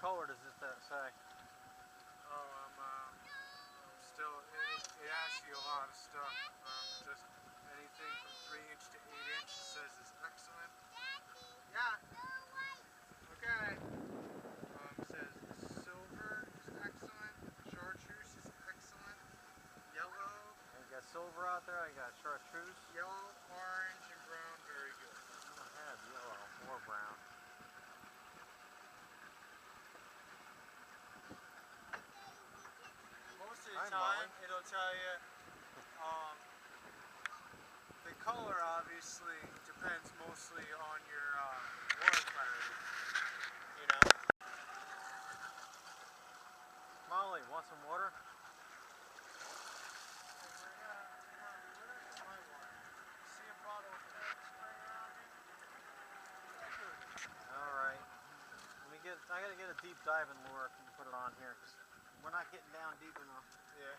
color does this say? Oh, I'm still, it asks you a lot of stuff. Just anything from 3" to 8" it says is excellent. Yeah. Okay. It says silver is excellent. Chartreuse is excellent. Yellow. You got silver out there. I got chartreuse. Yellow, orange, and brown. Very good. I don't have yellow or brown. Most of the time, it'll tell you. The color obviously depends mostly on your water clarity. You know. Molly, want some water? Alright. I gotta get a deep diving lure and put it on here because we're not getting down deep enough. Yeah.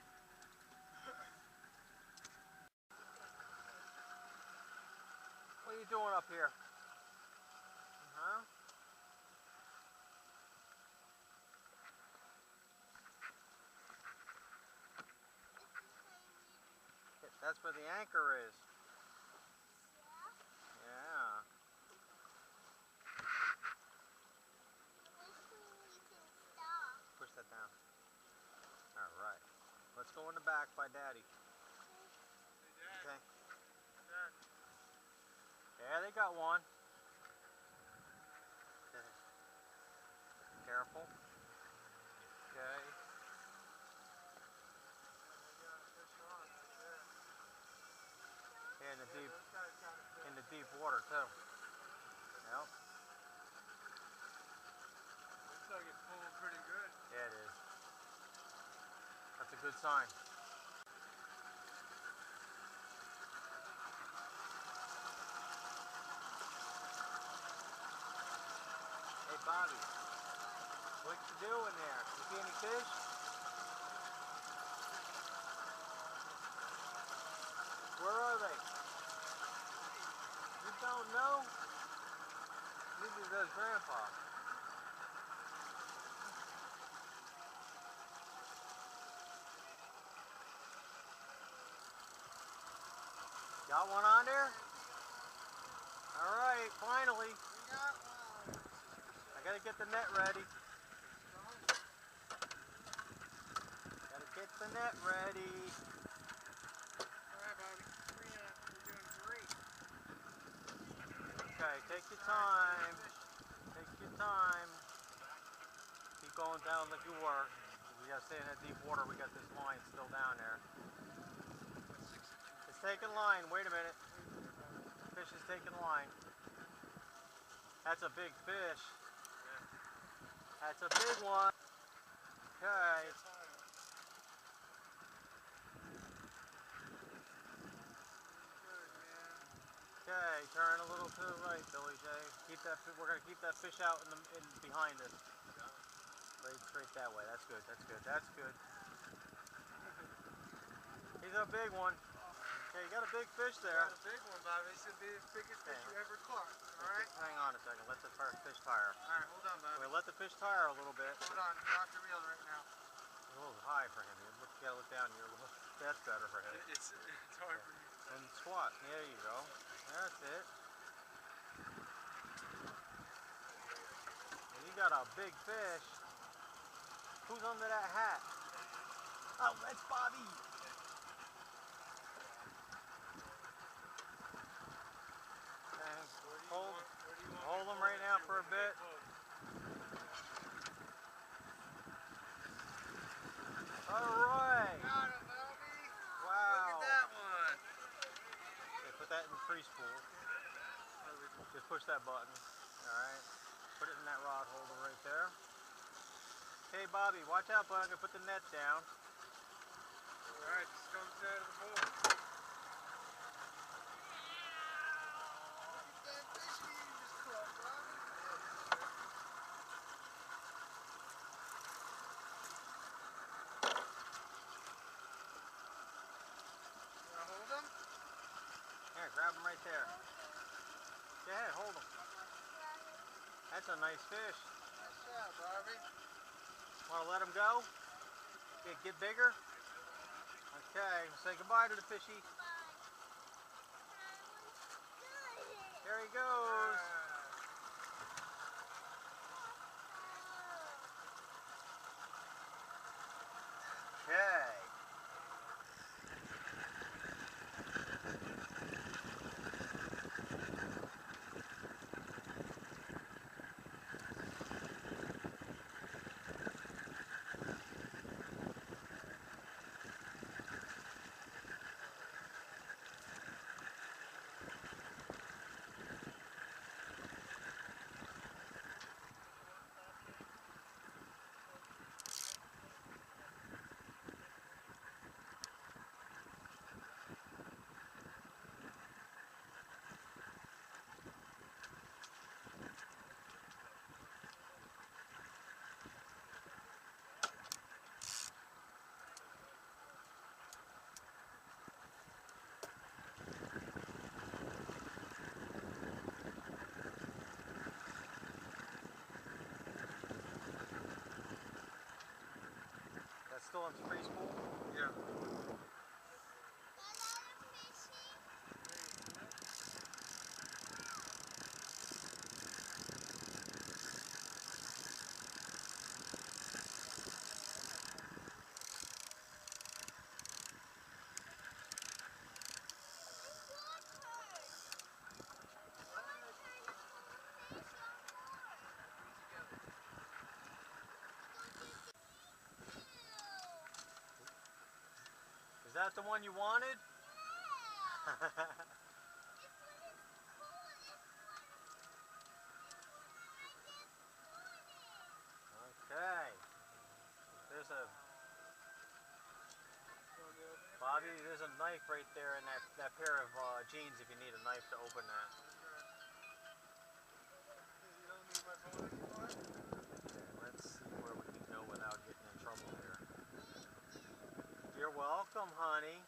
What are you doing up here? Huh? That's where the anchor is. Yeah. Push that down. Alright. Let's go in the back by Daddy. Okay. Yeah, they got one. Careful. Okay. Yeah, in the deep water too. Yep. Looks like it's pulling pretty good. Yeah, it is. That's a good sign. Hey Bobby, what you doing there? You see any fish? Where are they? You don't know? Neither does Grandpa. Got one on there? Alright, finally. We got one. I gotta get the net ready. Gotta get the net ready. Alright, Bobby. You're doing great. Okay, take your time. Take your time. Keep going down like you were. We gotta stay in that deep water. We got this line still down there. It's taking line. Wait a minute. Fish is taking line. That's a big fish. That's a big one. Okay. Okay, turn a little to the right, Billy J. Keep that. We're gonna keep that fish out in behind us. Straight that way. That's good. That's good. That's good. He's a big one. Okay, you got a big fish there. Got a big one, Bobby. This should be the biggest fish you ever caught. Alright? Hang on a second. Let the fish tire. Alright, hold on, Bobby. We'll let the fish tire a little bit. Hold on. Drop the reel right now. It's a little high for him. You gotta look down here. That's better for him. It's hard for me. And squat. There you go. That's it. And you got a big fish. Who's under that hat? Oh, that's Bobby. Hold them right now for a bit. Alright. Got it, Bobby. Wow. Look at that one. Okay, put that in the free spool. Just push that button. Alright. Put it in that rod holder right there. Okay, Bobby, watch out, bud. I'm going to put the net down. Alright, just comes out of the bowl. Grab him right there. Go ahead, hold him. That's a nice fish. Yes, Yeah, Barbie. Want to let him go? Get bigger? Okay, say goodbye to the fishy. There he goes. Okay. That's still in the freeze pool? Yeah. Is that the one you wanted? Okay. There's a Bobby. There's a knife right there in that pair of jeans. If you need a knife to open that. You don't need my phone anymore? Let's see where we can go without getting in trouble here. You're welcome, honey.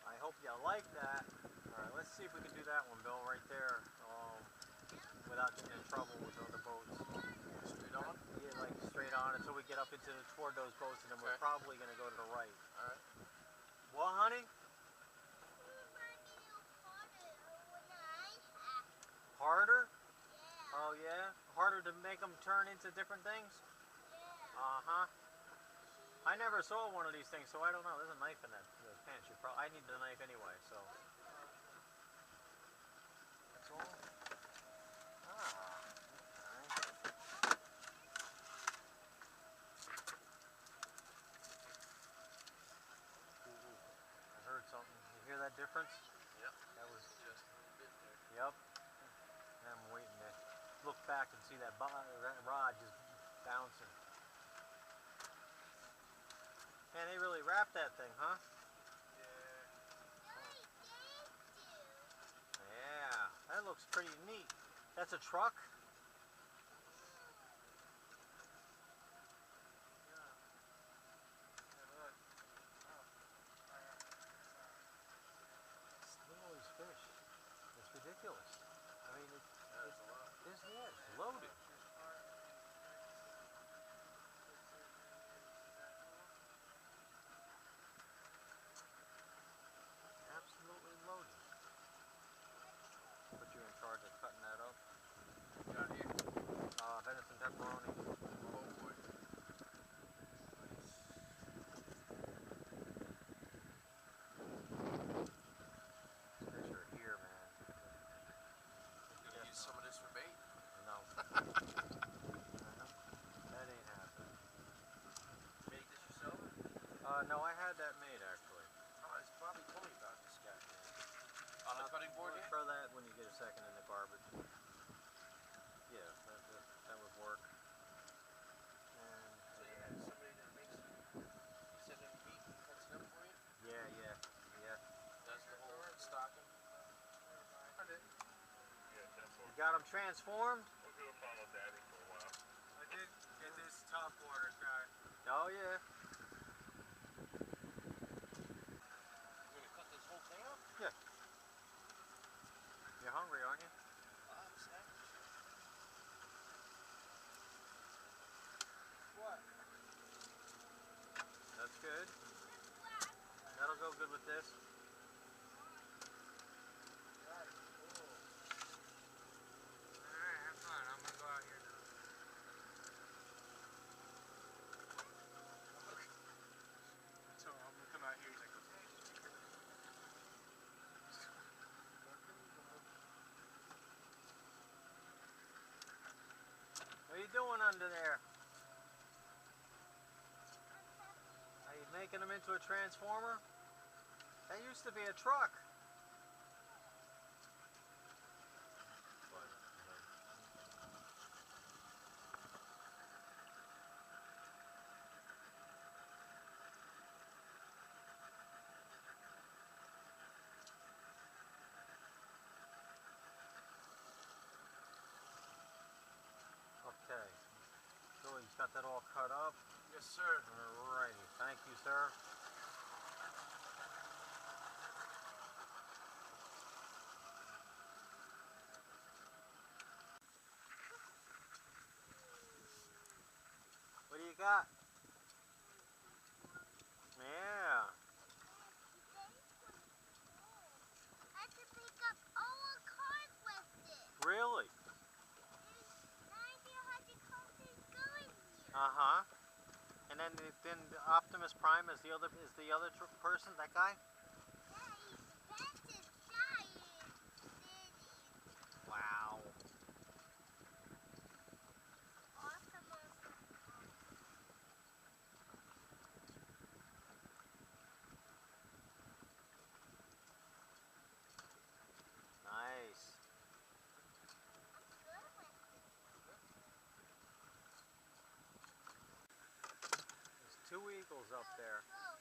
I hope you like that. All right, let's see if we can do that one, Bill, right there, without getting in trouble with other boats. Straight on? Yeah, like straight on until we get up toward those boats, and then we're probably going to go to the right. All right. What, honey? Harder? Yeah. Oh, yeah? Harder to make them turn into different things? Yeah. Uh-huh. I never saw one of these things, so I don't know. There's a knife in those pants. I need the knife anyway, so. That's all? Ah, okay. Ooh, I heard something. You hear that difference? Yep. That was just a little bit there. Yep. I'm waiting to look back and see that rod just bouncing. Man, they really wrapped that thing, huh? Yeah, that looks pretty neat. That's a truck? Look at all these fish. It's ridiculous. I mean, it's loaded. Absolutely loaded. Put you in charge of cutting that up. Got here. Venison pepperoni. Oh boy. Fish are here, man. You gonna use some of this for bait? No. That ain't happening. Make this yourself? No, I had that made actually. Oh, he's probably told me about this guy. On the cutting board here? Throw that when you get a second in the garbage. Yeah, that would work. And So you had somebody that makes it, you send him meat and cuts it up for you? yeah. Does the whole stocking? You got them transformed? We'll go follow Daddy for a while. I did get this top water guy. Oh yeah. You're gonna cut this whole thing up? Yeah. You're hungry, aren't you? I'm snapping. so good with this. Alright, cool. Alright, have fun. I'm gonna go out here now. So I'm gonna come out here. He's like, okay, just take care of it. What are you doing under there? Are you making them into a transformer? That used to be a truck. Okay. So he's got that all cut up. Yes, sir. Alrighty. Thank you, sir. What do you got? Yeah. I can pick up all the cars with it. Really? There's 900 cars going here. Uh-huh. And then Optimus Prime is the other person, that guy? Yeah, he's the fastest giant city. Wow. Awesome. Nice. I'm good with it. There's two eagles up there. Go.